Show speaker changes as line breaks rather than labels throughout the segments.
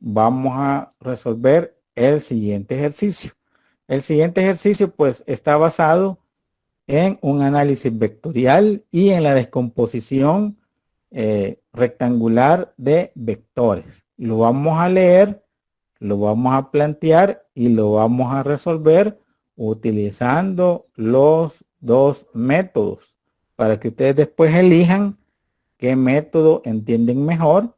vamos a resolver el siguiente ejercicio. El siguiente ejercicio pues está basado en un análisis vectorial y en la descomposición rectangular de vectores. Lo vamos a leer, lo vamos a plantear y lo vamos a resolver utilizando los dos métodos para que ustedes después elijan qué método entienden mejor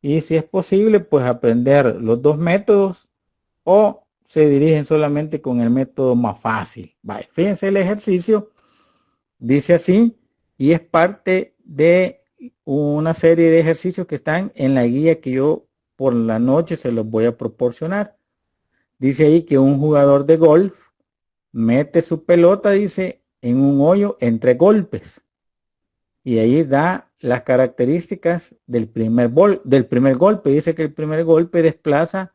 y si es posible pues aprender los dos métodos o se dirigen solamente con el método más fácil. Vale, fíjense el ejercicio, dice así y es parte de una serie de ejercicios que están en la guía que yo por la noche se los voy a proporcionar. Dice ahí que un jugador de golf mete su pelota, dice, en un hoyo entre golpes. Y ahí da las características del primer golpe. Dice que el primer golpe desplaza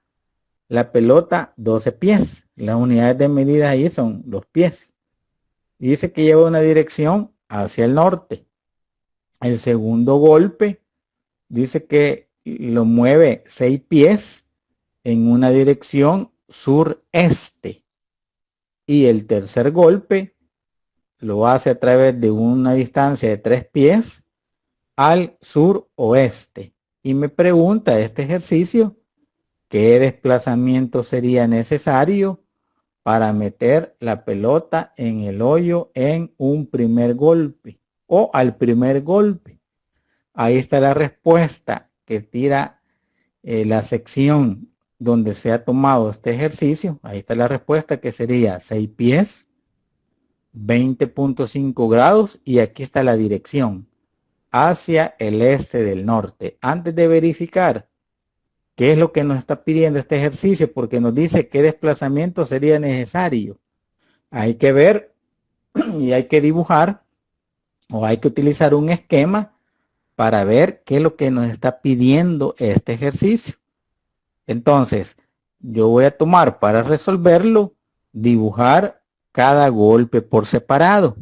la pelota 12 pies. Las unidades de medida ahí son los pies. Y dice que lleva una dirección hacia el norte. El segundo golpe dice que lo mueve 6 pies en una dirección sureste. Y el tercer golpe lo hace a través de una distancia de 3 pies al suroeste. Y me pregunta este ejercicio, ¿qué desplazamiento sería necesario para meter la pelota en el hoyo en un primer golpe o al primer golpe? Ahí está la respuesta que tira la sección donde se ha tomado este ejercicio. Ahí está la respuesta que sería 6 pies, 20.5 grados y aquí está la dirección hacia el este del norte. Antes de verificar qué es lo que nos está pidiendo este ejercicio, porque nos dice qué desplazamiento sería necesario, hay que ver y hay que dibujar o hay que utilizar un esquema para ver qué es lo que nos está pidiendo este ejercicio. Entonces, yo voy a tomar para resolverlo, dibujar cada golpe por separado.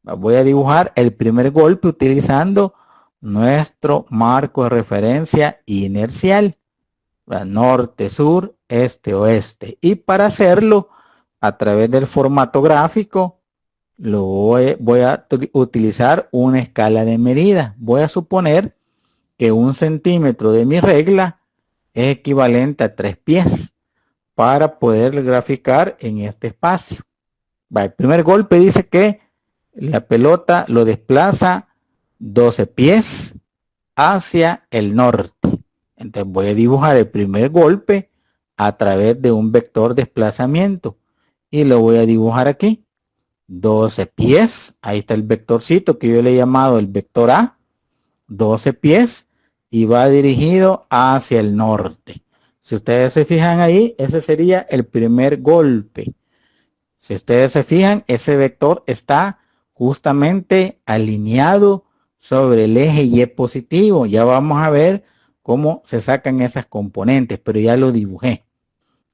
Voy a dibujar el primer golpe utilizando nuestro marco de referencia inercial. Norte, sur, este, oeste. Y para hacerlo, a través del formato gráfico, voy a utilizar una escala de medida. Voy a suponer que 1 centímetro de mi regla es equivalente a 3 pies para poder graficar en este espacio. El primer golpe dice que la pelota lo desplaza 12 pies hacia el norte. Entonces voy a dibujar el primer golpe a través de un vector desplazamiento y lo voy a dibujar aquí. 12 pies, ahí está el vectorcito que yo le he llamado el vector A, 12 pies y va dirigido hacia el norte. Si ustedes se fijan ahí, ese sería el primer golpe. Si ustedes se fijan, ese vector está justamente alineado sobre el eje Y positivo. Ya vamos a ver cómo se sacan esas componentes, pero ya lo dibujé.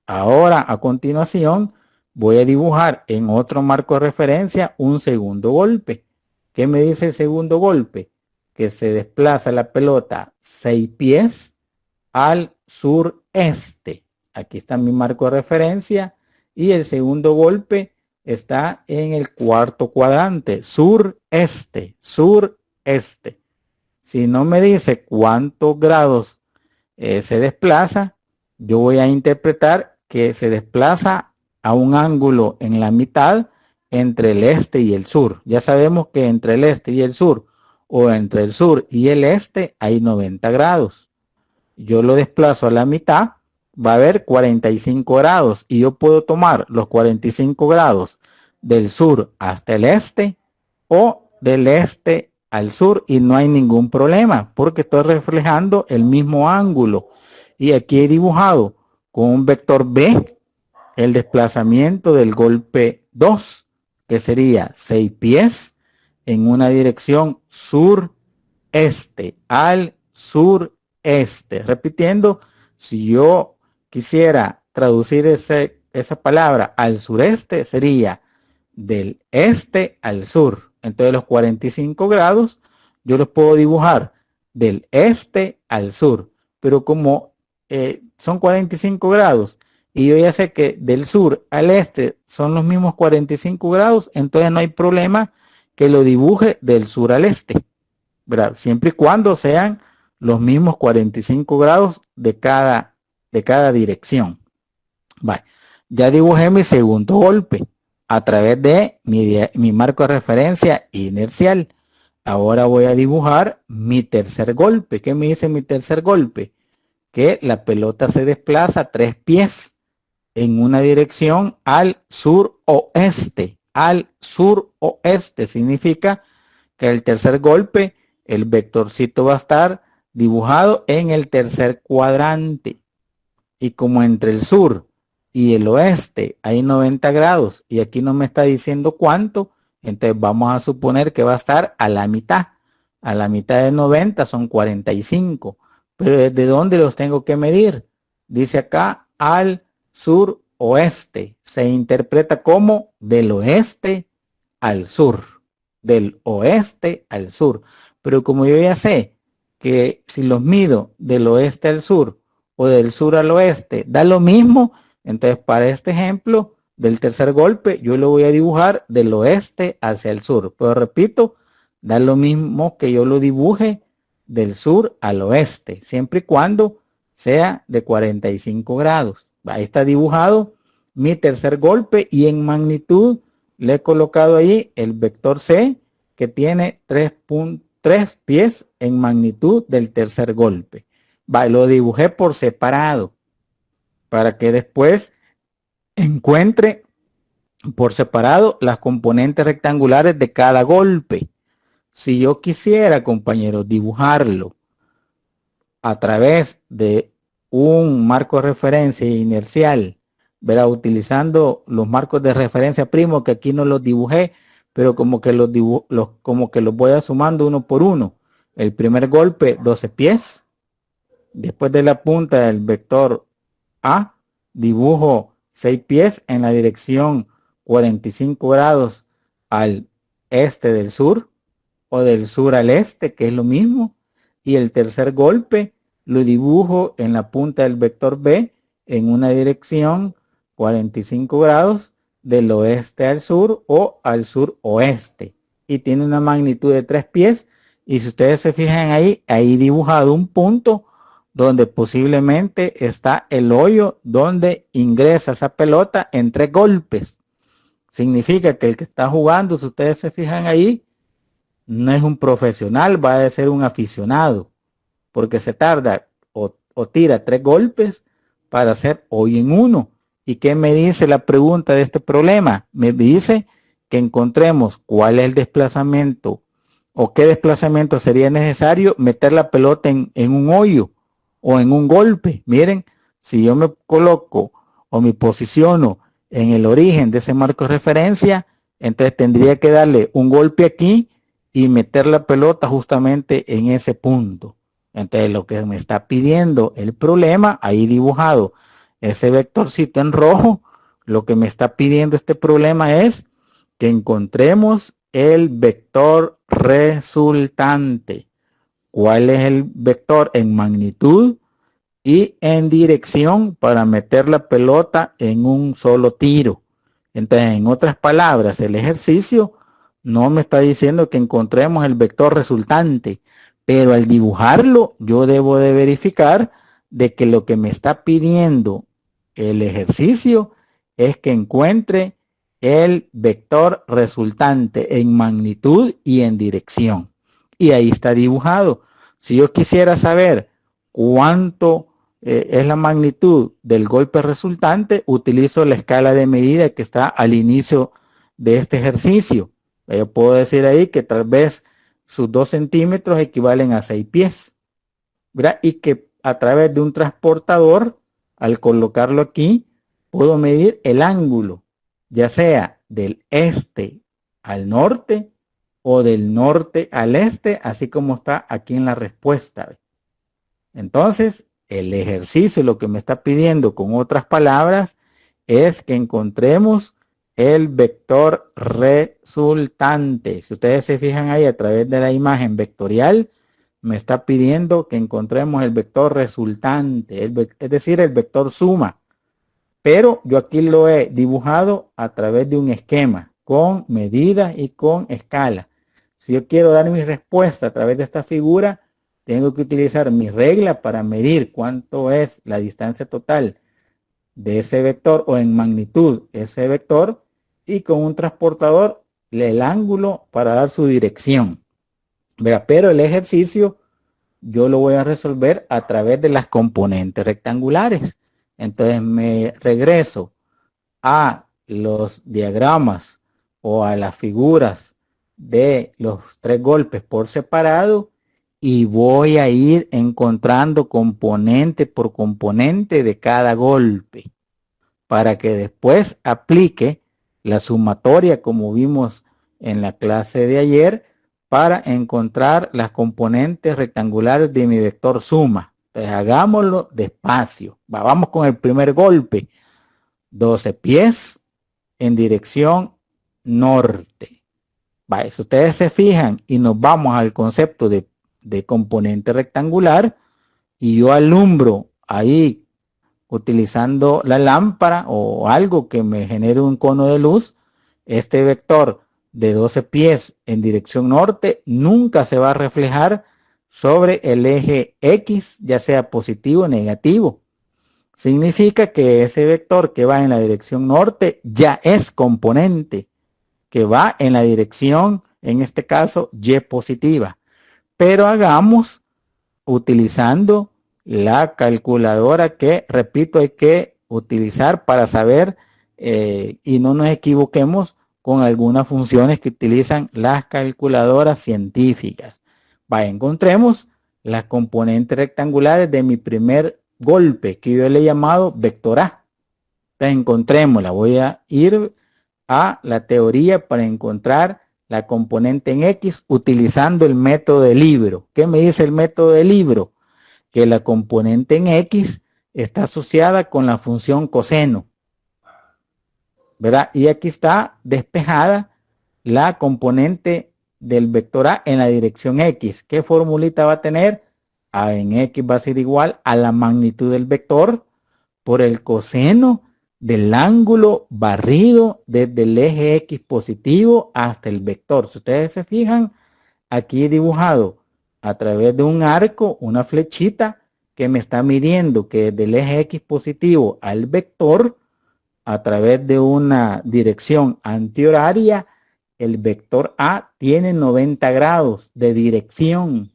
Ahora, a continuación, voy a dibujar en otro marco de referencia un segundo golpe. ¿Qué me dice el segundo golpe? Que se desplaza la pelota 6 pies al sureste. Aquí está mi marco de referencia y el segundo golpe está en el cuarto cuadrante, sureste, sureste. Si no me dice cuántos grados se desplaza, yo voy a interpretar que se desplaza a un ángulo en la mitad entre el este y el sur. Ya sabemos que entre el este y el sur o entre el sur y el este hay 90 grados. Yo lo desplazo a la mitad, va a haber 45 grados y yo puedo tomar los 45 grados del sur hasta el este o del este al sur y no hay ningún problema porque estoy reflejando el mismo ángulo. Y aquí he dibujado con un vector B el desplazamiento del golpe 2, que sería 6 pies en una dirección sureste, al sureste. Repitiendo, si yo quisiera traducir esa palabra al sureste, sería del este al sur. Entonces los 45 grados yo los puedo dibujar del este al sur. Pero como son 45 grados y yo ya sé que del sur al este son los mismos 45 grados, entonces no hay problema que lo dibuje del sur al este, ¿verdad? Siempre y cuando sean los mismos 45 grados de cada dirección. Vale. Ya dibujé mi segundo golpe a través de mi marco de referencia inercial. Ahora voy a dibujar mi tercer golpe. ¿Qué me dice mi tercer golpe? Que la pelota se desplaza 3 pies en una dirección al sur-oeste. Al sur-oeste significa que el tercer golpe, el vectorcito va a estar dibujado en el tercer cuadrante. Y como entre el sur y el oeste hay 90 grados y aquí no me está diciendo cuánto, entonces vamos a suponer que va a estar a la mitad. A la mitad de 90 son 45. Pero ¿desde dónde los tengo que medir? Dice acá al sur oeste. Se interpreta como del oeste al sur. Del oeste al sur. Pero como yo ya sé que si los mido del oeste al sur o del sur al oeste da lo mismo, entonces para este ejemplo del tercer golpe yo lo voy a dibujar del oeste hacia el sur. Pero repito, da lo mismo que yo lo dibuje del sur al oeste, siempre y cuando sea de 45 grados. Ahí está dibujado mi tercer golpe y en magnitud le he colocado ahí el vector C que tiene 3 pies en magnitud del tercer golpe. Lo dibujé por separado para que después encuentre por separado las componentes rectangulares de cada golpe. Si yo quisiera, compañeros, dibujarlo a través de un marco de referencia inercial, verá, utilizando los marcos de referencia primo, que aquí no los dibujé, pero como que los voy sumando uno por uno. El primer golpe, 12 pies. Después de la punta del vector A, dibujo 6 pies en la dirección 45 grados al este del sur o del sur al este, que es lo mismo. Y el tercer golpe lo dibujo en la punta del vector B en una dirección 45 grados del oeste al sur o al sur oeste. Y tiene una magnitud de 3 pies. Y si ustedes se fijan ahí dibujado un punto donde posiblemente está el hoyo donde ingresa esa pelota en 3 golpes. Significa que el que está jugando, si ustedes se fijan ahí, no es un profesional, va a ser un aficionado, porque se tarda o tira 3 golpes para hacer hoy en uno. ¿Y qué me dice la pregunta de este problema? Me dice que encontremos cuál es el desplazamiento o qué desplazamiento sería necesario meter la pelota en un hoyo o en un golpe. Miren, si yo me coloco o me posiciono en el origen de ese marco de referencia, entonces tendría que darle un golpe aquí y meter la pelota justamente en ese punto. Entonces lo que me está pidiendo el problema, ahí dibujado ese vectorcito en rojo, lo que me está pidiendo este problema es que encontremos el vector resultante. ¿Cuál es el vector en magnitud y en dirección para meter la pelota en un solo tiro? Entonces, en otras palabras, el ejercicio no me está diciendo que encontremos el vector resultante, pero al dibujarlo yo debo de verificar de que lo que me está pidiendo el ejercicio es que encuentre el vector resultante en magnitud y en dirección. Y ahí está dibujado. Si yo quisiera saber cuánto es la magnitud del golpe resultante, utilizo la escala de medida que está al inicio de este ejercicio. Yo puedo decir ahí que tal vez sus 2 centímetros equivalen a 6 pies, ¿verdad? Y que a través de un transportador, al colocarlo aquí, puedo medir el ángulo, ya sea del este al norte o del norte al este, así como está aquí en la respuesta. Entonces, el ejercicio lo que me está pidiendo, con otras palabras, es que encontremos el vector resultante. Si ustedes se fijan ahí a través de la imagen vectorial, me está pidiendo que encontremos el vector resultante, es decir, el vector suma. Pero yo aquí lo he dibujado a través de un esquema con medidas y con escala. Si yo quiero dar mi respuesta a través de esta figura, tengo que utilizar mi regla para medir cuánto es la distancia total de ese vector o en magnitud ese vector, y con un transportador el ángulo para dar su dirección. Pero el ejercicio yo lo voy a resolver a través de las componentes rectangulares. Entonces me regreso a los diagramas o a las figuras de los tres golpes por separado y voy a ir encontrando componente por componente de cada golpe para que después aplique la sumatoria como vimos en la clase de ayer para encontrar las componentes rectangulares de mi vector suma. Entonces hagámoslo despacio. Vamos con el primer golpe. 12 pies en dirección norte. Si ustedes se fijan y nos vamos al concepto de componente rectangular y yo alumbro ahí utilizando la lámpara o algo que me genere un cono de luz, este vector de 12 pies en dirección norte nunca se va a reflejar sobre el eje X, ya sea positivo o negativo. Significa que ese vector que va en la dirección norte ya es componente que va en la dirección, en este caso, Y positiva. Pero hagamos utilizando la calculadora que, repito, hay que utilizar para saber y no nos equivoquemos con algunas funciones que utilizan las calculadoras científicas. Encontremos las componentes rectangulares de mi primer golpe que yo le he llamado vector A. Entonces encontrémosla. Voy a ir a la teoría para encontrar la componente en X utilizando el método de Libro. ¿Qué me dice el método de Libro? Que la componente en X está asociada con la función coseno, ¿verdad? Y aquí está despejada la componente del vector A en la dirección X. ¿Qué formulita va a tener? A en X va a ser igual a la magnitud del vector por el coseno del ángulo barrido desde el eje X positivo hasta el vector. Si ustedes se fijan, aquí he dibujado a través de un arco una flechita que me está midiendo que desde el eje X positivo al vector, a través de una dirección antihoraria, el vector A tiene 90 grados de dirección.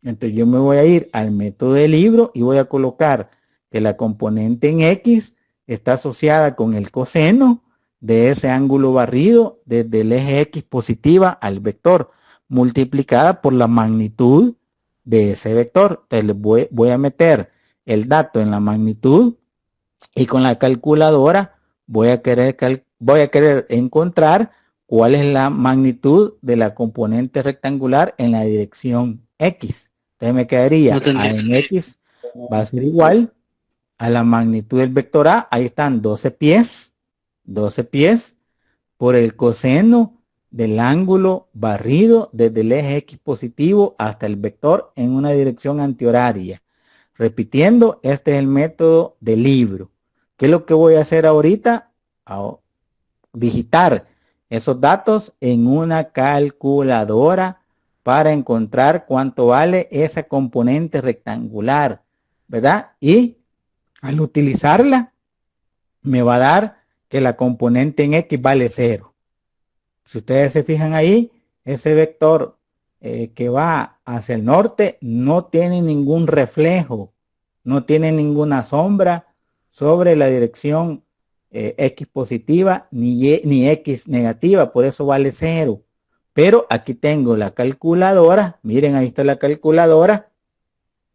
Entonces yo me voy a ir al método de Libro y voy a colocar que la componente en X está asociada con el coseno de ese ángulo barrido desde el eje X positiva al vector, multiplicada por la magnitud de ese vector. Entonces voy a meter el dato en la magnitud y con la calculadora voy a querer encontrar cuál es la magnitud de la componente rectangular en la dirección X. Entonces me quedaría A en X va a ser igual a la magnitud del vector A. Ahí están 12 pies por el coseno del ángulo barrido desde el eje X positivo hasta el vector en una dirección antihoraria. Repitiendo, este es el método de Libro. ¿Qué es lo que voy a hacer ahorita? Digitar esos datos en una calculadora para encontrar cuánto vale esa componente rectangular, ¿verdad? Y al utilizarla me va a dar que la componente en X vale 0. Si ustedes se fijan ahí, ese vector que va hacia el norte no tiene ningún reflejo, no tiene ninguna sombra sobre la dirección X positiva ni X negativa, por eso vale 0. Pero aquí tengo la calculadora, miren, ahí está la calculadora,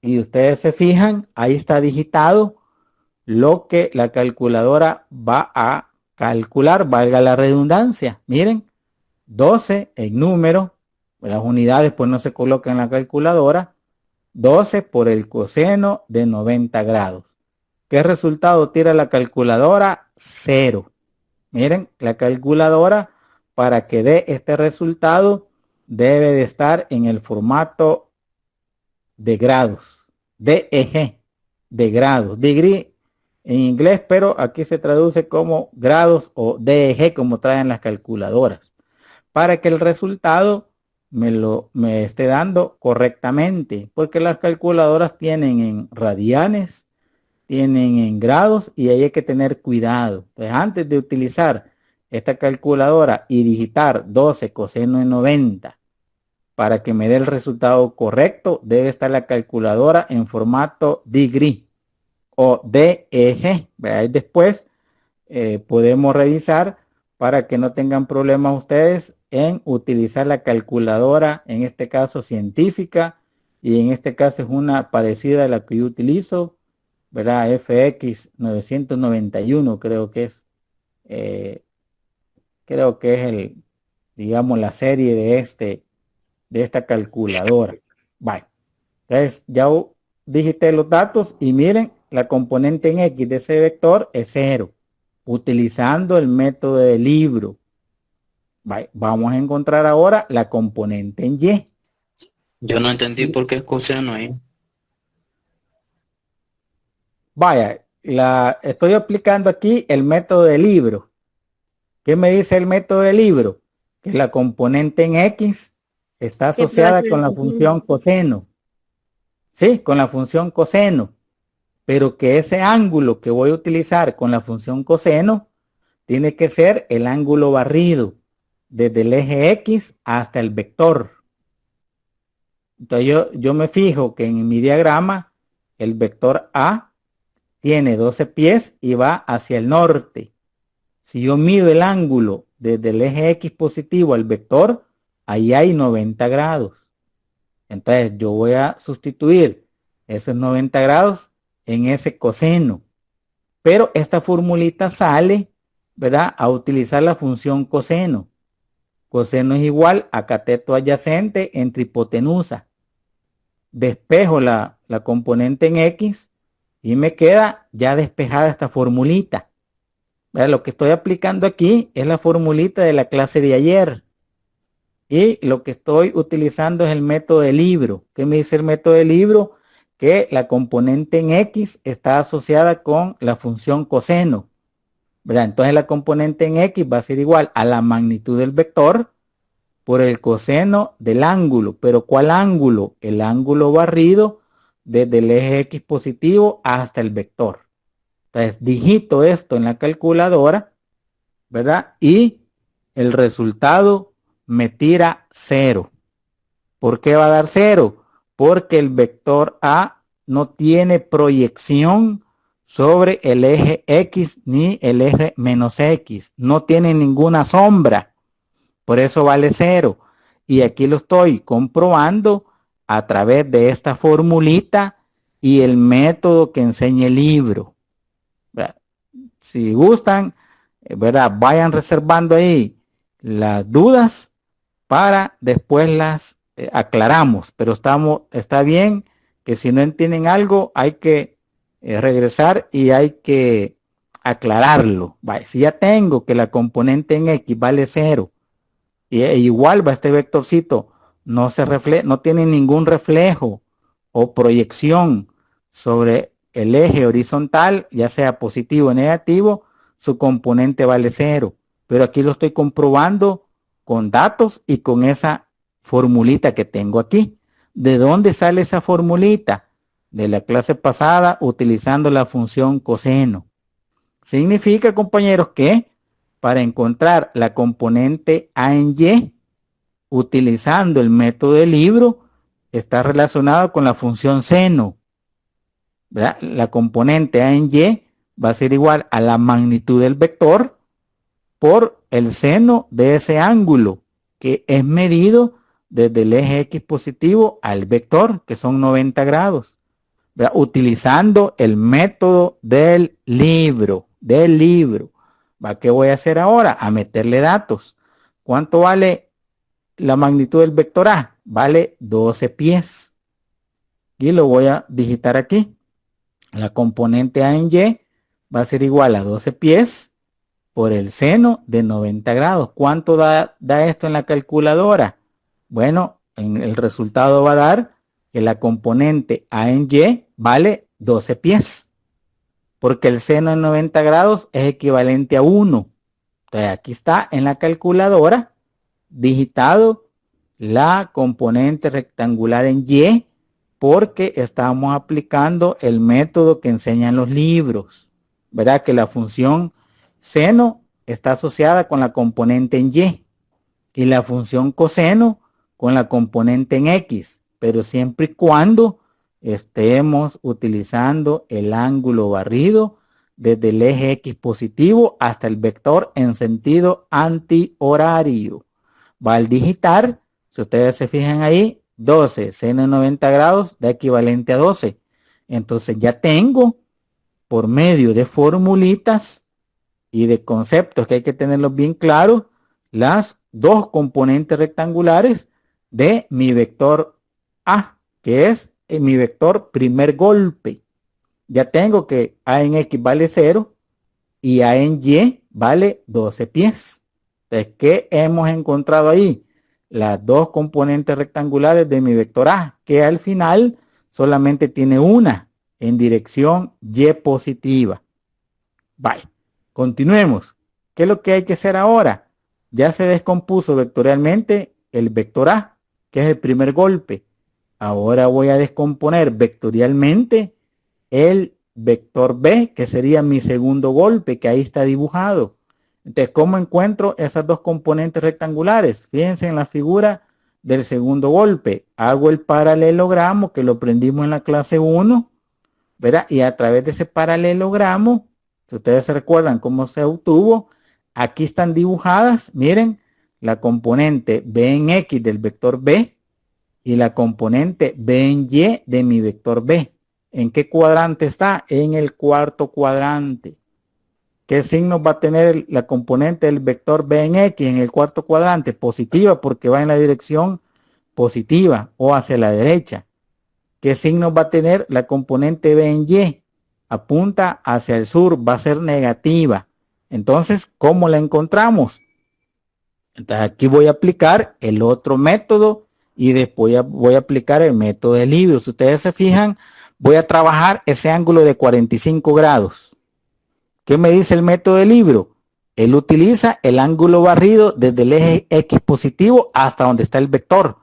y ustedes se fijan, ahí está digitado lo que la calculadora va a calcular, valga la redundancia. Miren, 12 en número, las unidades pues no se colocan en la calculadora, 12 por el coseno de 90 grados. ¿Qué resultado tira la calculadora? 0. Miren, la calculadora para que dé este resultado debe de estar en el formato de grados, DEG, de grados, degree en inglés, pero aquí se traduce como grados o DEG como traen las calculadoras, para que el resultado me esté dando correctamente, porque las calculadoras tienen en radianes, tienen en grados y ahí hay que tener cuidado. Pues antes de utilizar esta calculadora y digitar 12 coseno de 90 para que me dé el resultado correcto, debe estar la calculadora en formato degree o DEG. Ahí después podemos revisar para que no tengan problemas ustedes en utilizar la calculadora, en este caso científica, y en este caso es una parecida a la que yo utilizo, ¿verdad? FX 991 eh, creo que es digamos, la serie de esta calculadora. Vale. Entonces, ya digité los datos y miren, la componente en X de ese vector es 0, utilizando el método de libro. Vale. Vamos a encontrar ahora la componente en Y.
Yo no entendí
Sí.
por qué es coseno ahí.
Vaya, estoy aplicando aquí el método de libro. ¿Qué me dice el método de libro? Que la componente en X está asociada con la función coseno. Sí, con la función coseno. Pero que ese ángulo que voy a utilizar con la función coseno tiene que ser el ángulo barrido desde el eje X hasta el vector. Entonces yo me fijo que en mi diagrama el vector A tiene 12 pies y va hacia el norte. Si yo mido el ángulo desde el eje X positivo al vector, ahí hay 90 grados. Entonces yo voy a sustituir esos 90 grados en ese coseno. Pero esta formulita sale, ¿verdad? A utilizar la función coseno. Coseno es igual a cateto adyacente entre hipotenusa. Despejo la componente en X y me queda ya despejada esta formulita. ¿Verdad? Lo que estoy aplicando aquí es la formulita de la clase de ayer. Y lo que estoy utilizando es el método de libro. ¿Qué me dice el método de libro? Que la componente en X está asociada con la función coseno. ¿Verdad? Entonces la componente en X va a ser igual a la magnitud del vector por el coseno del ángulo. ¿Pero cuál ángulo? El ángulo barrido desde el eje X positivo hasta el vector. Entonces digito esto en la calculadora, ¿verdad? Y el resultado me tira 0. ¿Por qué va a dar 0? Porque el vector A no tiene proyección sobre el eje X ni el eje menos X. No tiene ninguna sombra. Por eso vale 0. Y aquí lo estoy comprobando a través de esta formulita y el método que enseña el libro. ¿Verdad? Si gustan, ¿verdad? Vayan reservando ahí las dudas para después las aclaramos. Pero está bien que si no entienden algo hay que regresar y hay que aclararlo. Vale, si ya tengo que la componente en X vale 0 y igual va este vectorcito, no tiene ningún reflejo o proyección sobre el eje horizontal, ya sea positivo o negativo, su componente vale 0. Pero aquí lo estoy comprobando con datos y con esa formulita que tengo aquí. ¿De dónde sale esa formulita? De la clase pasada utilizando la función coseno. Significa, compañeros, que para encontrar la componente A en Y, utilizando el método de libro, está relacionado con la función seno. ¿Verdad? La componente A en Y va a ser igual a la magnitud del vector por el seno de ese ángulo, que es medido desde el eje X positivo al vector, que son 90 grados. ¿Verdad? Utilizando el método del libro. ¿Qué voy a hacer ahora? A meterle datos. ¿Cuánto vale la magnitud del vector A? Vale 12 pies. Y lo voy a digitar aquí. La componente A en Y va a ser igual a 12 pies por el seno de 90 grados. ¿Cuánto da esto en la calculadora? Bueno, el resultado va a dar que la componente A en Y vale 12 pies, porque el seno de 90 grados es equivalente a 1. Entonces aquí está en la calculadora digitado la componente rectangular en Y, porque estamos aplicando el método que enseñan los libros. Verá que la función seno está asociada con la componente en y la función coseno con la componente en X, pero siempre y cuando estemos utilizando el ángulo barrido desde el eje X positivo hasta el vector en sentido antihorario. Va al digitar, si ustedes se fijan ahí, 12 seno de 90 grados da equivalente a 12. Entonces ya tengo, por medio de formulitas y de conceptos que hay que tenerlos bien claros, las dos componentes rectangulares de mi vector A, que es mi vector primer golpe. Ya tengo que A en X vale 0 y A en Y vale 12 pies. Entonces, ¿qué hemos encontrado ahí? Las dos componentes rectangulares de mi vector A, que al final solamente tiene una en dirección Y positiva. Bye. Continuemos. ¿Qué es lo que hay que hacer ahora? Ya se descompuso vectorialmente el vector A, que es el primer golpe. Ahora voy a descomponer vectorialmente el vector B, que sería mi segundo golpe, que ahí está dibujado. Entonces, ¿cómo encuentro esas dos componentes rectangulares? Fíjense en la figura del segundo golpe. Hago el paralelogramo, que lo aprendimos en la clase 1, ¿verdad? Y a través de ese paralelogramo, si ustedes se recuerdan cómo se obtuvo, aquí están dibujadas, miren, la componente B en X del vector B y la componente B en Y de mi vector B. ¿En qué cuadrante está? En el cuarto cuadrante. ¿Qué signos va a tener la componente del vector B en X en el cuarto cuadrante? Positiva, porque va en la dirección positiva o hacia la derecha. ¿Qué signos va a tener la componente B en Y? Apunta hacia el sur, va a ser negativa. Entonces, ¿cómo la encontramos? Entonces, aquí voy a aplicar el otro método y después voy a aplicar el método de libro. Si ustedes se fijan, voy a trabajar ese ángulo de 45 grados. ¿Qué me dice el método de libro? Él utiliza el ángulo barrido desde el eje X positivo hasta donde está el vector.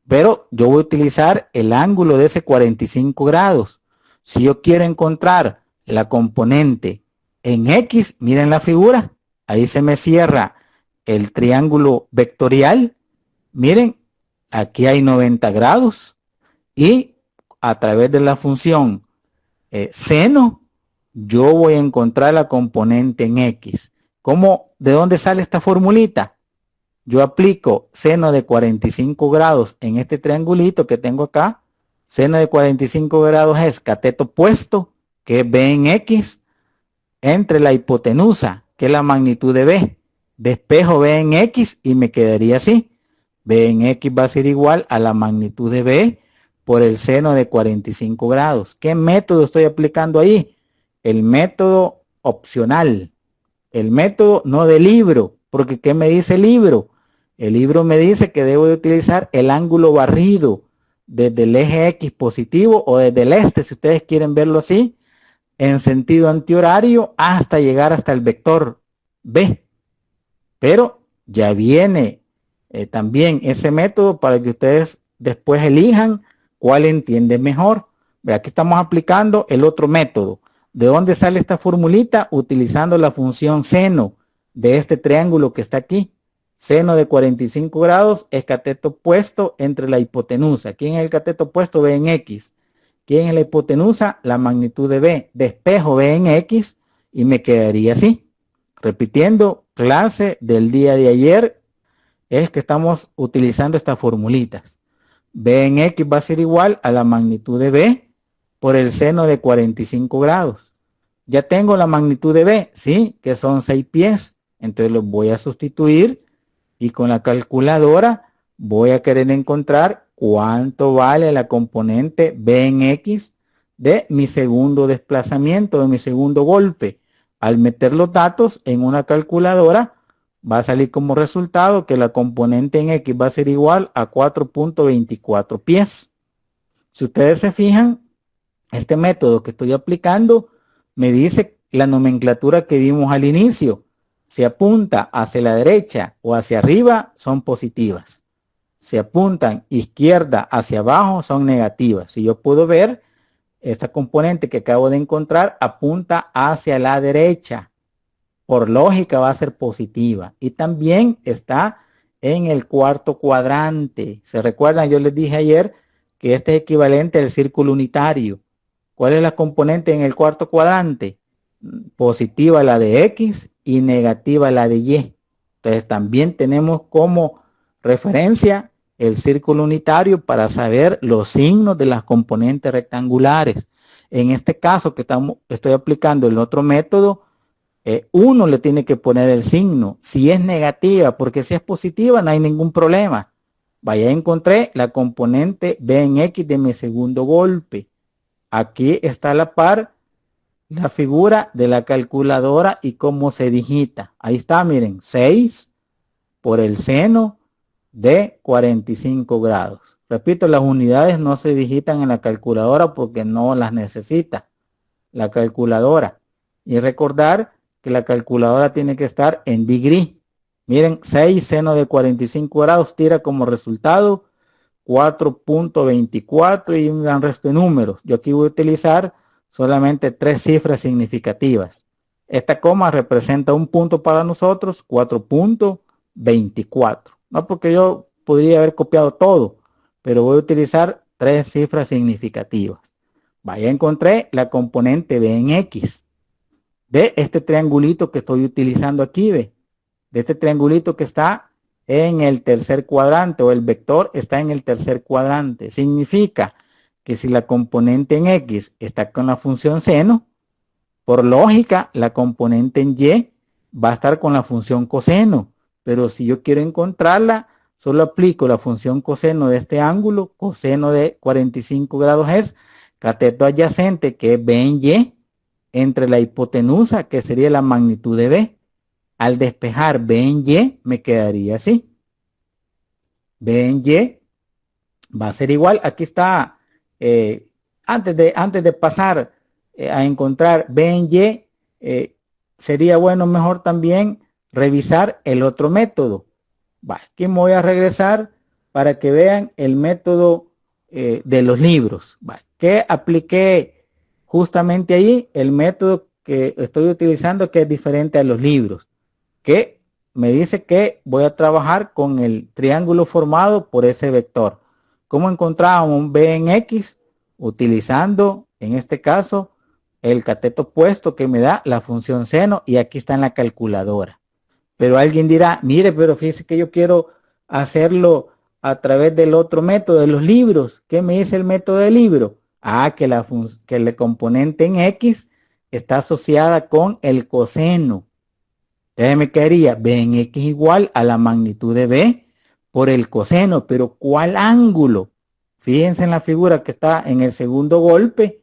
Pero yo voy a utilizar el ángulo de ese 45 grados. Si yo quiero encontrar la componente en X, miren la figura, ahí se me cierra el triángulo vectorial. Miren, aquí hay 90 grados y a través de la función seno, yo voy a encontrar la componente en X. ¿Cómo? ¿De dónde sale esta formulita? Yo aplico seno de 45 grados en este triangulito que tengo acá. Seno de 45 grados es cateto opuesto, que es B en X, entre la hipotenusa, que es la magnitud de B. Despejo B en X y me quedaría así. B en X va a ser igual a la magnitud de B por el seno de 45 grados. ¿Qué método estoy aplicando ahí? El método opcional. El método no del libro, porque ¿qué me dice el libro? El libro me dice que debo de utilizar el ángulo barrido desde el eje X positivo o desde el este, si ustedes quieren verlo así, en sentido antihorario hasta llegar hasta el vector B. Pero ya viene también ese método para que ustedes después elijan cuál entienden mejor. Aquí estamos aplicando el otro método. ¿De dónde sale esta formulita? Utilizando la función seno de este triángulo que está aquí. Seno de 45 grados es cateto opuesto entre la hipotenusa. ¿Quién es el cateto opuesto? B en X. ¿Quién es la hipotenusa? La magnitud de B. Despejo B en X y me quedaría así. Repitiendo, clase del día de ayer es que estamos utilizando estas formulitas. B en X va a ser igual a la magnitud de B por el seno de 45 grados. Ya tengo la magnitud de B, ¿sí? Que son 6 pies. Entonces los voy a sustituir y con la calculadora voy a querer encontrar cuánto vale la componente B en X de mi segundo desplazamiento, de mi segundo golpe. Al meter los datos en una calculadora, va a salir como resultado que la componente en X va a ser igual a 4.24 pies. Si ustedes se fijan, este método que estoy aplicando me dice la nomenclatura que vimos al inicio. Si apunta hacia la derecha o hacia arriba, son positivas. Si apuntan izquierda hacia abajo, son negativas. Si yo puedo ver, esta componente que acabo de encontrar apunta hacia la derecha. Por lógica va a ser positiva. Y también está en el cuarto cuadrante. ¿Se recuerdan? Yo les dije ayer que este es equivalente al círculo unitario. ¿Cuál es la componente en el cuarto cuadrante? Positiva la de X y negativa la de Y. Entonces también tenemos como referencia el círculo unitario para saber los signos de las componentes rectangulares. En este caso que estoy aplicando el otro método, uno le tiene que poner el signo. Si es negativa, porque si es positiva no hay ningún problema. Vaya, encontré la componente B en X de mi segundo golpe. Aquí está a la par la figura de la calculadora y cómo se digita. Ahí está, miren, 6 por el seno de 45 grados. Repito, las unidades no se digitan en la calculadora porque no las necesita la calculadora. Y recordar que la calculadora tiene que estar en degree. Miren, 6 seno de 45 grados tira como resultado 4.24 y un gran resto de números. Yo aquí voy a utilizar solamente 3 cifras significativas. Esta coma representa un punto para nosotros, 4.24. No porque yo podría haber copiado todo, pero voy a utilizar 3 cifras significativas. Vaya, encontré la componente B en X. De este triangulito que estoy utilizando aquí, ve. De este triangulito que está en el tercer cuadrante o el vector está en el tercer cuadrante. Significa que si la componente en X está con la función seno, por lógica la componente en Y va a estar con la función coseno. Pero si yo quiero encontrarla, solo aplico la función coseno de este ángulo. Coseno de 45 grados es cateto adyacente, que es B en Y, entre la hipotenusa, que sería la magnitud de B. Al despejar B en Y, me quedaría así. B en Y va a ser igual. Aquí está, antes de pasar a encontrar B en Y, sería bueno mejor también revisar el otro método. Aquí me voy a regresar para que vean el método de los libros. Que apliqué justamente ahí el método que estoy utilizando, que es diferente a los libros, que me dice que voy a trabajar con el triángulo formado por ese vector. ¿Cómo encontramos un B en X? Utilizando, en este caso, el cateto opuesto que me da la función seno, y aquí está en la calculadora. Pero alguien dirá, mire, pero fíjese que yo quiero hacerlo a través del otro método de los libros. ¿Qué me dice el método del libro? Que la componente en X está asociada con el coseno. Entonces me quedaría B en X igual a la magnitud de B por el coseno. Pero ¿cuál ángulo? Fíjense en la figura que está en el segundo golpe.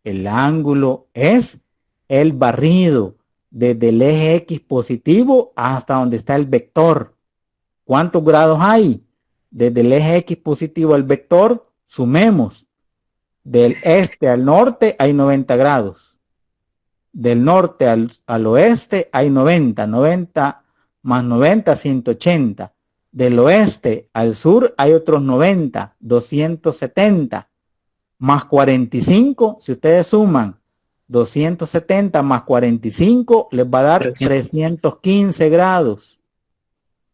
El ángulo es el barrido desde el eje X positivo hasta donde está el vector. ¿Cuántos grados hay? Desde el eje X positivo al vector, sumemos. Del este al norte hay 90 grados. Del norte al oeste hay 90. 90 más 90, 180. Del oeste al sur hay otros 90, 270. Más 45, si ustedes suman 270 más 45, les va a dar 315 grados.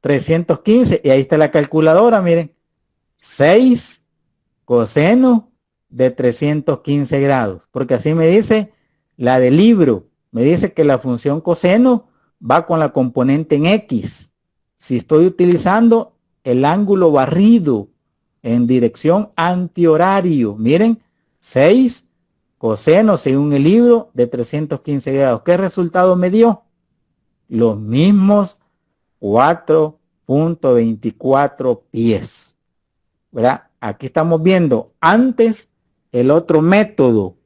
315, y ahí está la calculadora, miren. 6 coseno de 315 grados, porque así me dice la del libro. Me dice que la función coseno va con la componente en X. Si estoy utilizando el ángulo barrido en dirección antihorario, miren, 6 coseno según el libro de 315 grados. ¿Qué resultado me dio? Los mismos 4.24 pies. ¿Verdad? Aquí estamos viendo antes el otro método.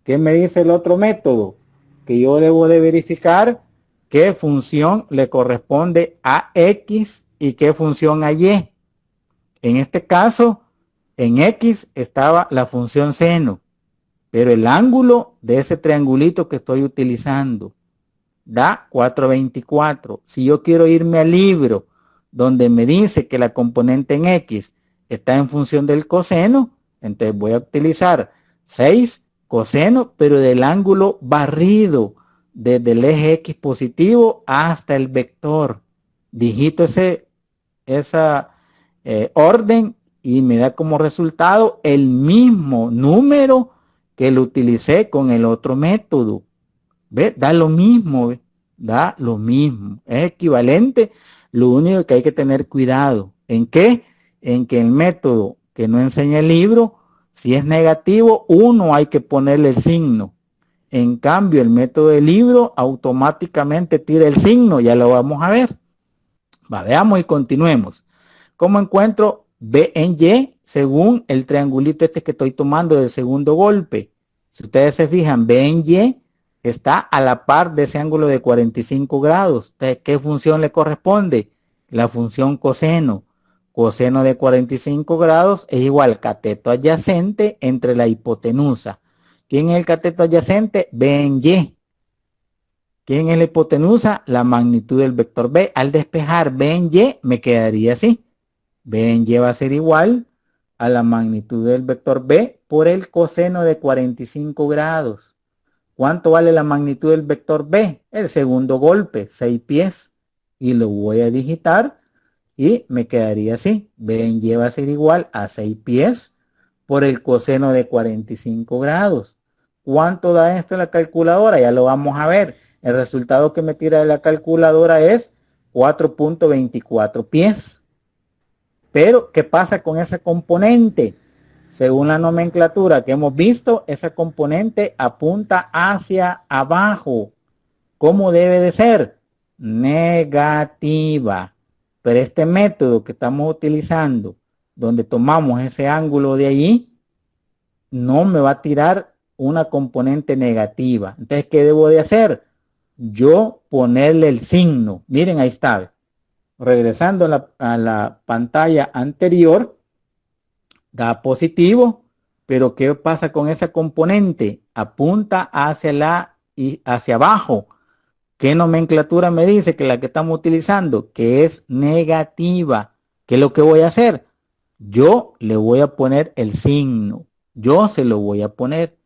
¿Qué me dice el otro método? Que yo debo de verificar qué función le corresponde a X y qué función a Y. En este caso, En X estaba la función seno, pero el ángulo de ese triangulito que estoy utilizando da 424. Si yo quiero irme al libro donde me dice que la componente en X está en función del coseno, entonces voy a utilizar 6 coseno, pero del ángulo barrido desde el eje X positivo hasta el vector. Digito esa orden y me da como resultado el mismo número que lo utilicé con el otro método. ¿Ve? Da lo mismo, ¿ve? Da lo mismo. Es equivalente. Lo único que hay que tener cuidado. ¿En qué? En que el método que no enseña el libro, si es negativo, uno hay que ponerle el signo. En cambio, el método del libro automáticamente tira el signo. Ya lo vamos a ver. Veamos y continuemos. ¿Cómo encuentro B en Y según el triangulito este que estoy tomando del segundo golpe? Si ustedes se fijan, B en Y está a la par de ese ángulo de 45 grados. Entonces, ¿qué función le corresponde? La función coseno. Coseno de 45 grados es igual al cateto adyacente entre la hipotenusa. ¿Quién es el cateto adyacente? B en Y. ¿Quién es la hipotenusa? La magnitud del vector B. Al despejar B en Y me quedaría así. B en Y va a ser igual a la magnitud del vector B por el coseno de 45 grados. ¿Cuánto vale la magnitud del vector B? El segundo golpe, 6 pies. Y lo voy a digitar y me quedaría así. B en Y va a ser igual a 6 pies por el coseno de 45 grados. ¿Cuánto da esto en la calculadora? Ya lo vamos a ver. El resultado que me tira de la calculadora es 4.24 pies. Pero, ¿qué pasa con esa componente? Según la nomenclatura que hemos visto, esa componente apunta hacia abajo. ¿Cómo debe de ser? Negativa. Pero este método que estamos utilizando, donde tomamos ese ángulo de allí, no me va a tirar una componente negativa. Entonces, ¿qué debo de hacer? Yo ponerle el signo. Miren, ahí está. Regresando a la pantalla anterior, da positivo, pero ¿qué pasa con esa componente? Apunta hacia abajo. ¿Qué nomenclatura me dice que la que estamos utilizando? Que es negativa. ¿Qué es lo que voy a hacer? Yo le voy a poner el signo. Yo se lo voy a poner.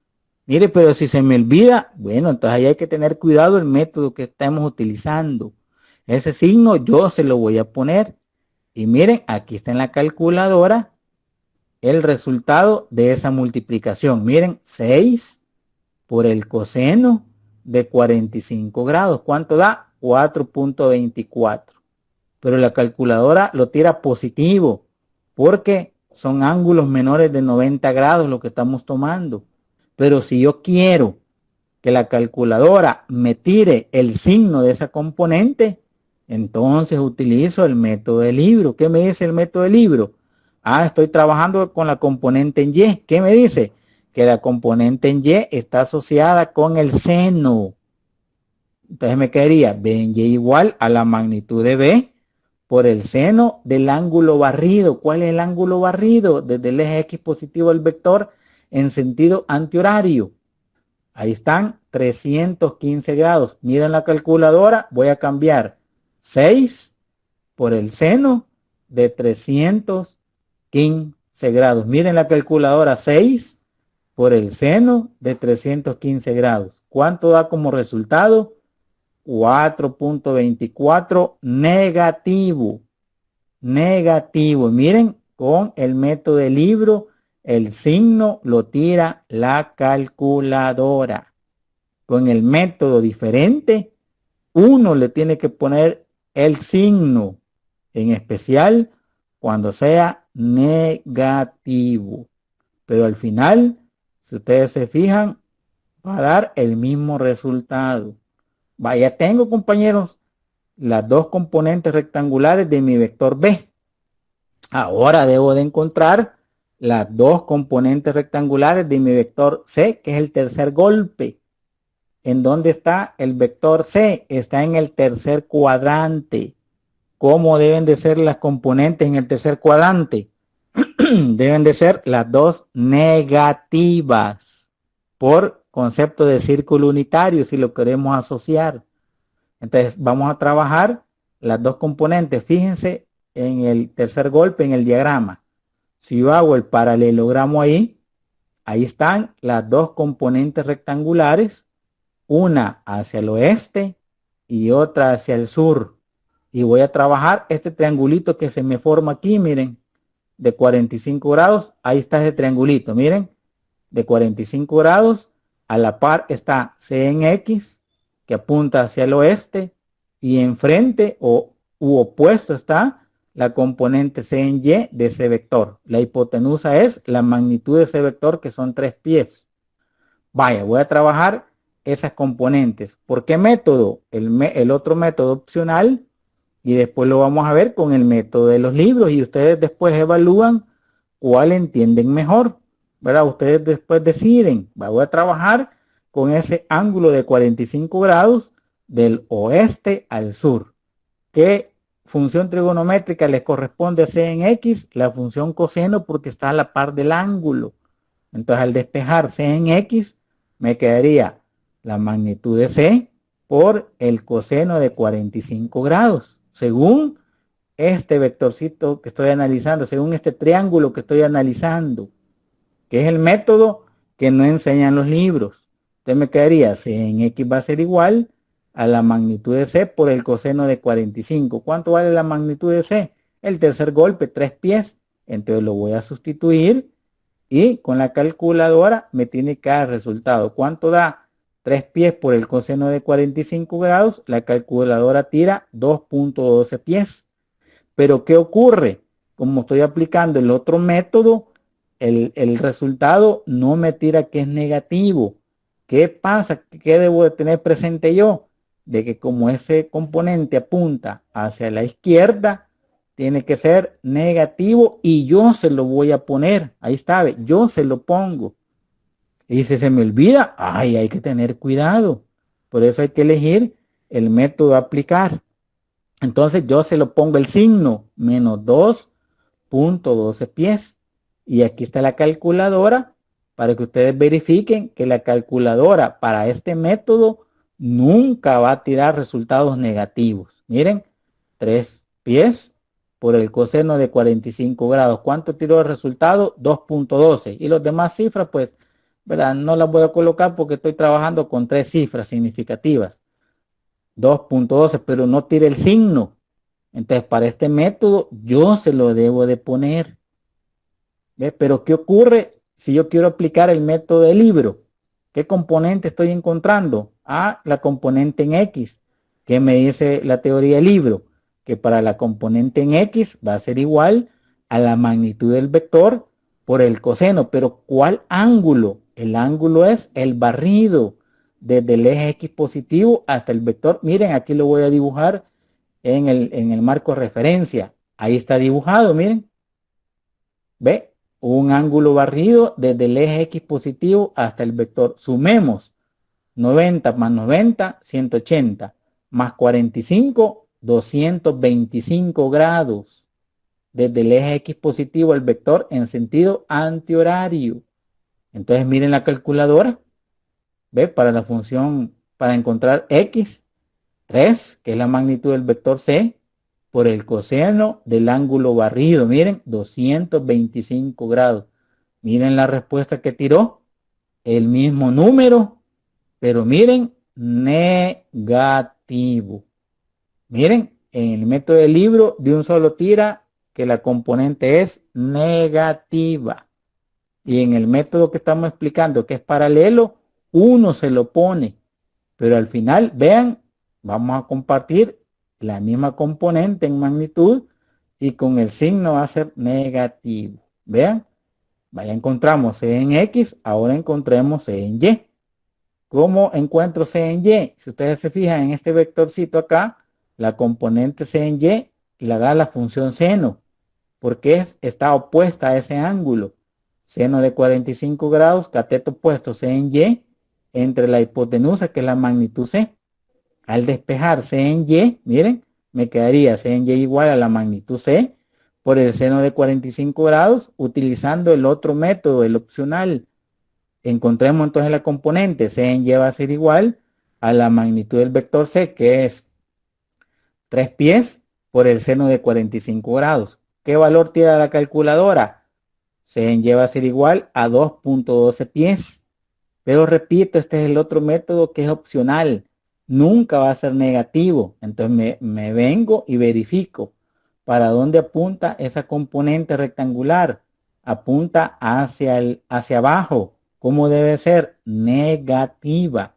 Mire, pero si se me olvida, bueno, entonces ahí hay que tener cuidado el método que estamos utilizando. Ese signo yo se lo voy a poner. Y miren, aquí está en la calculadora el resultado de esa multiplicación. Miren, 6 por el coseno de 45 grados. ¿Cuánto da? 4.24. Pero la calculadora lo tira positivo porque son ángulos menores de 90 grados lo que estamos tomando. Pero si yo quiero que la calculadora me tire el signo de esa componente, entonces utilizo el método del libro. ¿Qué me dice el método del libro? Estoy trabajando con la componente en Y. ¿Qué me dice? Que la componente en Y está asociada con el seno. Entonces me quedaría B en Y igual a la magnitud de B por el seno del ángulo barrido. ¿Cuál es el ángulo barrido? Desde el eje X positivo del vector en sentido antihorario. Ahí están 315 grados. Miren la calculadora. Voy a cambiar 6 por el seno de 315 grados. Miren la calculadora. 6 por el seno de 315 grados. ¿Cuánto da como resultado? 4.24 negativo. Negativo. Miren, con el método del libro, el signo lo tira la calculadora. Con el método diferente, uno le tiene que poner el signo, en especial cuando sea negativo. Pero al final, si ustedes se fijan, va a dar el mismo resultado. Ya tengo, compañeros, las dos componentes rectangulares de mi vector B. Ahora debo de encontrar las dos componentes rectangulares de mi vector C, que es el tercer golpe. ¿En dónde está el vector C? Está en el tercer cuadrante. ¿Cómo deben de ser las componentes en el tercer cuadrante? deben de ser las dos negativas por concepto de círculo unitario si lo queremos asociar. Entonces vamos a trabajar las dos componentes. Fíjense en el tercer golpe en el diagrama. Si yo hago el paralelogramo ahí están las dos componentes rectangulares, una hacia el oeste y otra hacia el sur. Y voy a trabajar este triangulito que se me forma aquí, miren, de 45 grados. Ahí está ese triangulito, miren, de 45 grados. A la par está C en X, que apunta hacia el oeste, y enfrente u opuesto está la componente C en Y de ese vector. La hipotenusa es la magnitud de ese vector, que son 3 pies. Vaya, voy a trabajar esas componentes. ¿Por qué método? El otro método opcional, y después lo vamos a ver con el método de los libros, y ustedes después evalúan cuál entienden mejor, ¿verdad? Ustedes después deciden. Voy a trabajar con ese ángulo de 45 grados del oeste al sur. ¿Qué función trigonométrica les corresponde a C en X? La función coseno, porque está a la par del ángulo. Entonces, al despejar C en X, me quedaría la magnitud de C por el coseno de 45 grados. Según este vectorcito que estoy analizando, según este triángulo que estoy analizando, que es el método que no enseñan los libros. Entonces me quedaría C en X va a ser igual a la magnitud de C por el coseno de 45. ¿Cuánto vale la magnitud de C? El tercer golpe, 3 pies. Entonces lo voy a sustituir y con la calculadora me tiene que dar el resultado. ¿Cuánto da 3 pies por el coseno de 45 grados? La calculadora tira 2.12 pies. Pero ¿qué ocurre? Como estoy aplicando el otro método, el resultado no me tira que es negativo. ¿Qué pasa? ¿Qué debo de tener presente yo? De que como ese componente apunta hacia la izquierda, tiene que ser negativo y yo se lo voy a poner. Ahí está, yo se lo pongo. Y si se me olvida, ay, hay que tener cuidado. Por eso hay que elegir el método a aplicar. Entonces yo se lo pongo el signo, menos 2.12 pies. Y aquí está la calculadora para que ustedes verifiquen que la calculadora para este método nunca va a tirar resultados negativos. Miren, 3 pies por el coseno de 45 grados. ¿Cuánto tiró el resultado? 2.12. Y las demás cifras, pues, ¿verdad? No las voy a colocar porque estoy trabajando con 3 cifras significativas. 2.12, pero no tire el signo. Entonces, para este método, yo se lo debo de poner. ¿Ve? Pero, ¿qué ocurre si yo quiero aplicar el método del libro? ¿Qué componente estoy encontrando? Ah, la componente en X. ¿Qué me dice la teoría del libro? Que para la componente en X va a ser igual a la magnitud del vector por el coseno. Pero, ¿cuál ángulo? El ángulo es el barrido desde el eje X positivo hasta el vector. Miren, aquí lo voy a dibujar en el marco de referencia. Ahí está dibujado, miren. ¿Ve? Un ángulo barrido desde el eje X positivo hasta el vector. Sumemos 90 más 90, 180, más 45, 225 grados. Desde el eje X positivo al vector en sentido antihorario. Entonces miren la calculadora. ¿Ve? Para la función, para encontrar X, 3, que es la magnitud del vector C, por el coseno del ángulo barrido. Miren, 225 grados. Miren la respuesta que tiró. El mismo número, pero miren, negativo. Miren, en el método del libro de un solo tira que la componente es negativa. Y en el método que estamos explicando, que es paralelo, uno se lo pone. Pero al final, vean, vamos a compartir la misma componente en magnitud y con el signo va a ser negativo. Vean, vaya, encontramos C en X, ahora encontremos C en Y. ¿Cómo encuentro C en Y? Si ustedes se fijan en este vectorcito acá, la componente C en Y la da la función seno, porque está opuesta a ese ángulo. Seno de 45 grados, cateto opuesto C en Y, entre la hipotenusa, que es la magnitud C. Al despejar C en Y, miren, me quedaría C en Y igual a la magnitud C por el seno de 45 grados utilizando el otro método, el opcional. Encontremos entonces la componente. C en Y va a ser igual a la magnitud del vector C, que es 3 pies por el seno de 45 grados. ¿Qué valor tira la calculadora? C en Y va a ser igual a 2.12 pies. Pero repito, este es el otro método que es opcional. Nunca va a ser negativo. Entonces me vengo y verifico. ¿Para dónde apunta esa componente rectangular? Apunta hacia abajo. ¿Cómo debe ser? Negativa.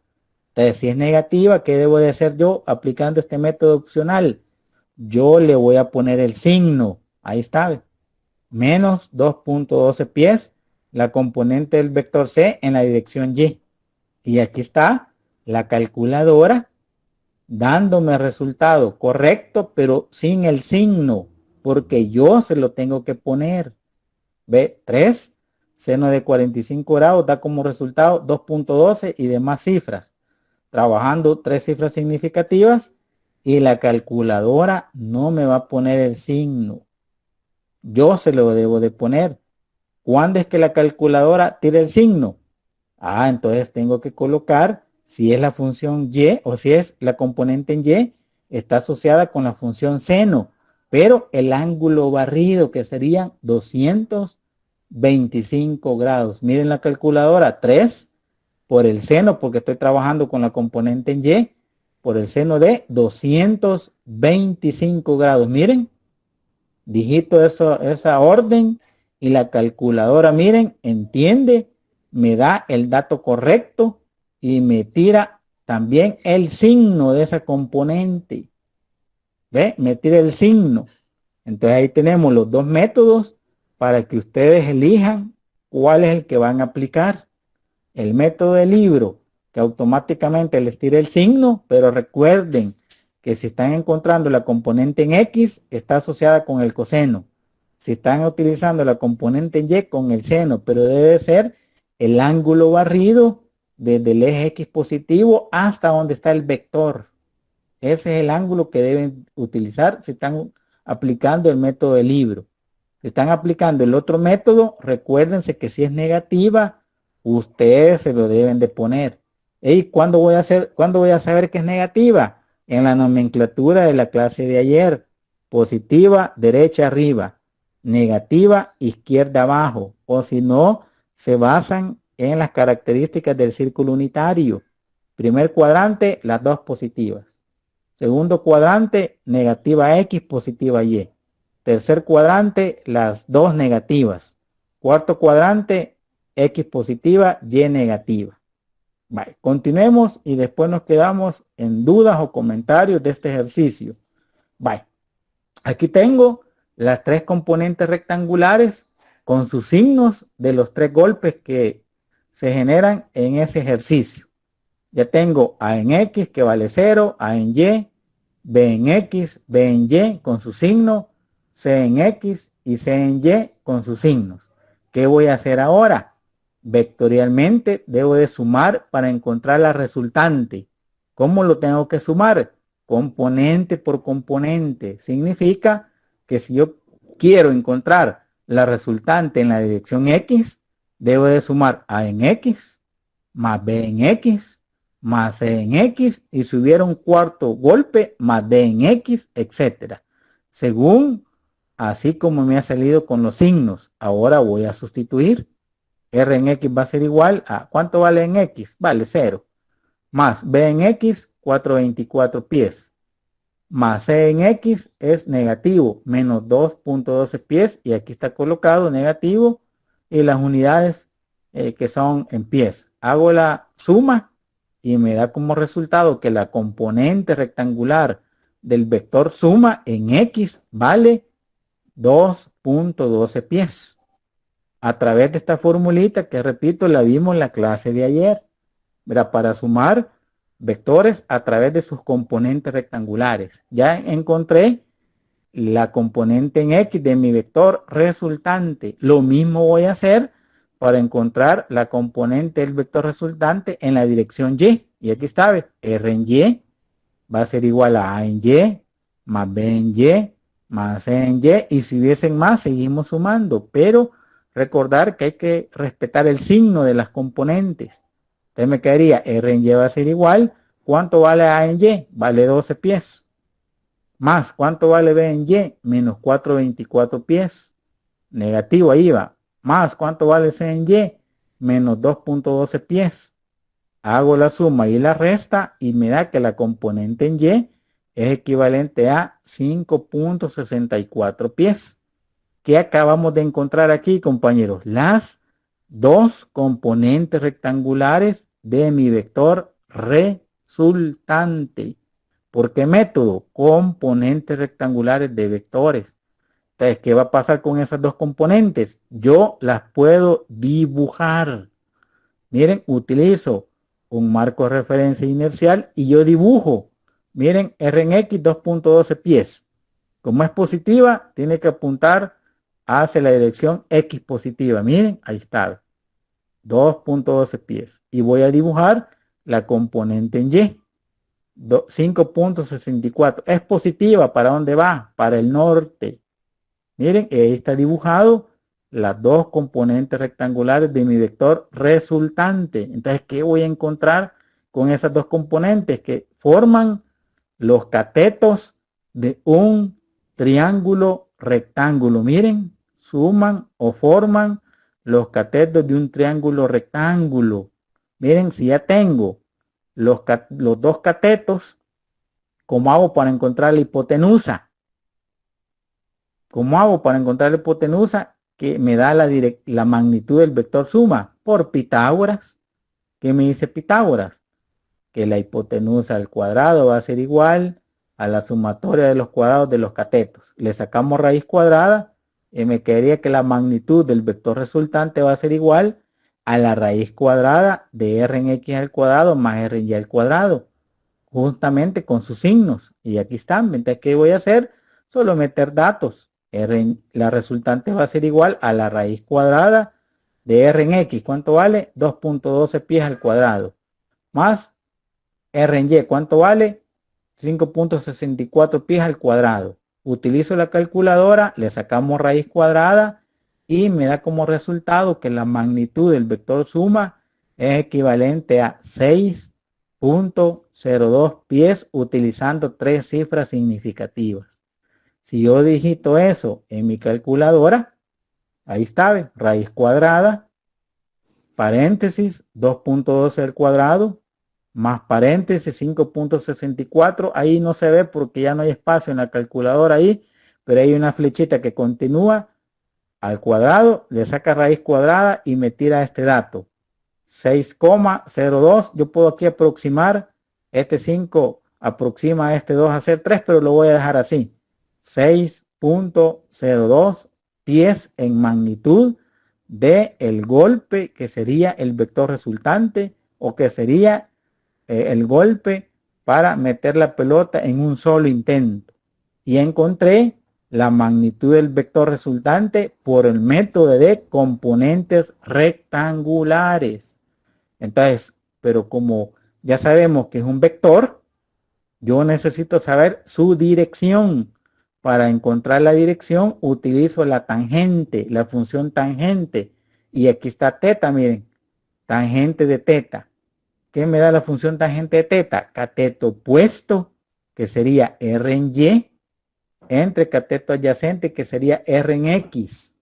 Entonces, si es negativa, ¿qué debo de hacer yo aplicando este método opcional? Yo le voy a poner el signo. Ahí está. Menos 2.12 pies, la componente del vector C en la dirección Y. Y aquí está la calculadora dándome el resultado correcto, pero sin el signo, porque yo se lo tengo que poner. Ve, 3, seno de 45 grados da como resultado 2.12 y demás cifras. Trabajando 3 cifras significativas y la calculadora no me va a poner el signo. Yo se lo debo de poner. ¿Cuándo es que la calculadora tira el signo? Entonces tengo que colocar si es la función Y o si es la componente en Y, está asociada con la función seno, pero el ángulo barrido que serían 225 grados. Miren la calculadora, 3 por el seno, porque estoy trabajando con la componente en Y, por el seno de 225 grados. Miren, digito esa orden y la calculadora, miren, entiende, me da el dato correcto y me tira también el signo de esa componente. ¿Ve? Me tira el signo. Entonces ahí tenemos los dos métodos para que ustedes elijan cuál es el que van a aplicar. El método del libro, que automáticamente les tira el signo, pero recuerden que si están encontrando la componente en X, está asociada con el coseno. Si están utilizando la componente en Y, con el seno, pero debe ser el ángulo barrido desde el eje X positivo hasta donde está el vector. Ese es el ángulo que deben utilizar si están aplicando el método del libro. Si están aplicando el otro método, recuérdense que si es negativa, ustedes se lo deben de poner. ¿Y cuándo voy a saber que es negativa? En la nomenclatura de la clase de ayer. Positiva, derecha arriba. Negativa, izquierda abajo. O si no, se basan en las características del círculo unitario. Primer cuadrante, las dos positivas. Segundo cuadrante, negativa X, positiva Y. Tercer cuadrante, las dos negativas. Cuarto cuadrante, X positiva, Y negativa. Vale, continuemos y después nos quedamos en dudas o comentarios de este ejercicio. Vale, aquí tengo las tres componentes rectangulares con sus signos de los tres golpes que se generan en ese ejercicio. Ya tengo A en X que vale 0, A en Y, B en X, B en Y con su signo, C en X y C en Y con sus signos. ¿Qué voy a hacer ahora? Vectorialmente debo de sumar para encontrar la resultante. ¿Cómo lo tengo que sumar? Componente por componente. Significa que si yo quiero encontrar la resultante en la dirección X, debo de sumar A en X, más B en X, más C en X, y si hubiera un cuarto golpe, más D en X, etcétera. Según, así como me ha salido con los signos, ahora voy a sustituir. R en X va a ser igual a, ¿cuánto vale en X? Vale 0. Más B en X, 424 pies. Más C en X es negativo, menos 2.12 pies, y aquí está colocado negativo, y las unidades que son en pies. Hago la suma y me da como resultado que la componente rectangular del vector suma en X vale 2.12 pies. A través de esta formulita que, repito, la vimos en la clase de ayer. Mira, para sumar vectores a través de sus componentes rectangulares. Ya encontré la componente en X de mi vector resultante. Lo mismo voy a hacer para encontrar la componente del vector resultante en la dirección Y. Y aquí está, R en Y va a ser igual a en Y, más B en Y, más C en Y, y si hubiesen más, seguimos sumando, pero recordar que hay que respetar el signo de las componentes. Entonces me quedaría R en Y va a ser igual, ¿cuánto vale A en Y? Vale 12 pies. Más, ¿cuánto vale B en Y? Menos 424 pies. Negativo, ahí va. Más, ¿cuánto vale C en Y? Menos 2.12 pies. Hago la suma y la resta y me da que la componente en Y es equivalente a 5.64 pies. ¿Qué acabamos de encontrar aquí, compañeros? Las dos componentes rectangulares de mi vector resultante. ¿Por qué método? Componentes rectangulares de vectores. Entonces, ¿qué va a pasar con esas dos componentes? Yo las puedo dibujar. Miren, utilizo un marco de referencia inercial y yo dibujo. Miren, R en X 2.12 pies. Como es positiva, tiene que apuntar hacia la dirección X positiva. Miren, ahí está. 2.12 pies. Y voy a dibujar la componente en Y. 5.64. Es positiva. ¿Para dónde va? Para el norte. Miren, ahí está dibujado las dos componentes rectangulares de mi vector resultante. Entonces, ¿qué voy a encontrar con esas dos componentes? Que forman los catetos de un triángulo rectángulo. Miren, suman o forman los catetos de un triángulo rectángulo. Miren, si ya tengo los dos catetos, ¿cómo hago para encontrar la hipotenusa? ¿Cómo hago para encontrar la hipotenusa que me da la magnitud del vector suma? Por Pitágoras. ¿Qué me dice Pitágoras? Que la hipotenusa al cuadrado va a ser igual a la sumatoria de los cuadrados de los catetos. Le sacamos raíz cuadrada y me quedaría que la magnitud del vector resultante va a ser igual a la raíz cuadrada de R en X al cuadrado más R en Y al cuadrado, justamente con sus signos. Y aquí están. Entonces, ¿qué voy a hacer? Solo meter datos. La resultante va a ser igual a la raíz cuadrada de R en X. ¿Cuánto vale? 2.12 pies al cuadrado. Más R en Y. ¿Cuánto vale? 5.64 pies al cuadrado. Utilizo la calculadora, le sacamos raíz cuadrada y me da como resultado que la magnitud del vector suma es equivalente a 6.02 pies utilizando tres cifras significativas. Si yo digito eso en mi calculadora, ahí está, raíz cuadrada, paréntesis, 2.12 al cuadrado, más paréntesis, 5.64. Ahí no se ve porque ya no hay espacio en la calculadora ahí, pero hay una flechita que continúa al cuadrado, le saca raíz cuadrada y me tira este dato. 6,02. Yo puedo aquí aproximar, este 5 aproxima a este 2 a ser 3, pero lo voy a dejar así. 6.02 pies en magnitud de el golpe que sería el vector resultante o que sería el golpe para meter la pelota en un solo intento. Y encontré la magnitud del vector resultante por el método de componentes rectangulares. Entonces, pero como ya sabemos que es un vector, yo necesito saber su dirección. Para encontrar la dirección utilizo la tangente, la función tangente. Y aquí está teta, miren, tangente de teta. ¿Qué me da la función tangente de teta? Cateto opuesto, que sería R en Y, entre cateto adyacente, que sería R en X.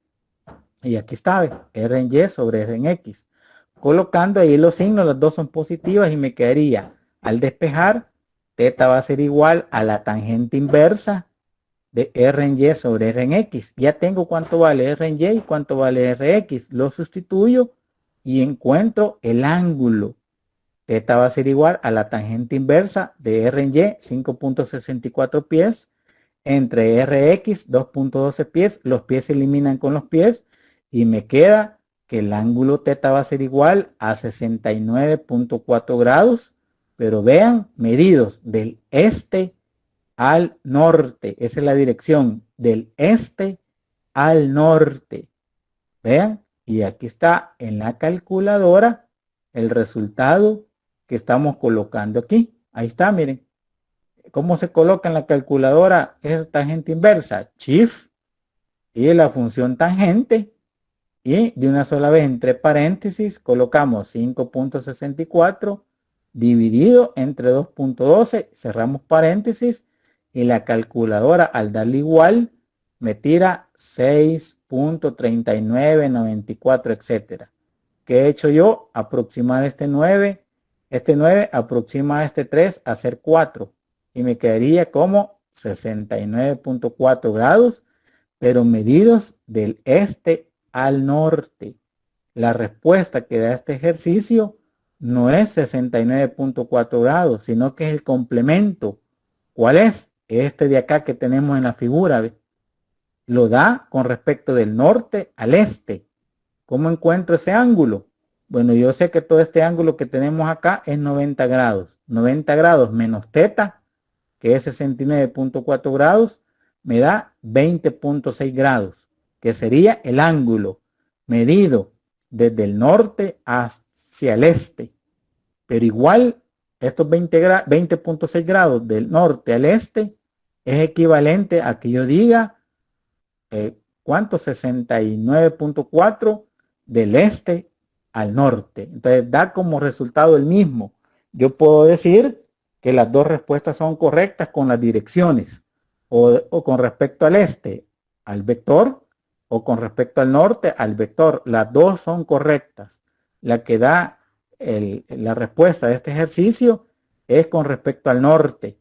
Y aquí está, R en Y sobre R en X. Colocando ahí los signos, las dos son positivas y me quedaría, al despejar, teta va a ser igual a la tangente inversa de R en Y sobre R en X. Ya tengo cuánto vale R en Y y cuánto vale R X. Lo sustituyo y encuentro el ángulo. Teta va a ser igual a la tangente inversa de R en Y, 5.64 pies, entre RX, 2.12 pies. Los pies se eliminan con los pies y me queda que el ángulo teta va a ser igual a 69.4 grados. Pero vean, medidos del este al norte. Esa es la dirección del este al norte. Vean, y aquí está en la calculadora el resultado que estamos colocando aquí. Ahí está, miren. ¿Cómo se coloca en la calculadora esa tangente inversa? Shift y la función tangente, y de una sola vez entre paréntesis colocamos 5.64 dividido entre 2.12, cerramos paréntesis, y la calculadora al darle igual me tira 6.3994, etcétera. ¿Qué he hecho yo? Aproximar este 9 aproxima este 3 a ser 4, y me quedaría como 69.4 grados, pero medidos del este al norte. La respuesta que da este ejercicio no es 69.4 grados, sino que es el complemento. ¿Cuál es? Este de acá que tenemos en la figura. ¿Ve? Lo da con respecto del norte al este. ¿Cómo encuentro ese ángulo? Bueno, yo sé que todo este ángulo que tenemos acá es 90 grados. 90 grados menos teta, que es 69.4 grados, me da 20.6 grados, que sería el ángulo medido desde el norte hacia el este. Pero igual, estos 20.6 grados del norte al este es equivalente a que yo diga, ¿cuánto? 69.4 del este al norte. Entonces da como resultado el mismo. Yo puedo decir que las dos respuestas son correctas con las direcciones, o con respecto al este al vector, o con respecto al norte al vector. Las dos son correctas. La que da la respuesta de este ejercicio es con respecto al norte,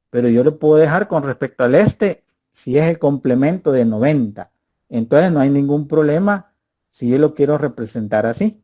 pero yo lo puedo dejar con respecto al este si es el complemento de 90. Entonces no hay ningún problema si yo lo quiero representar así.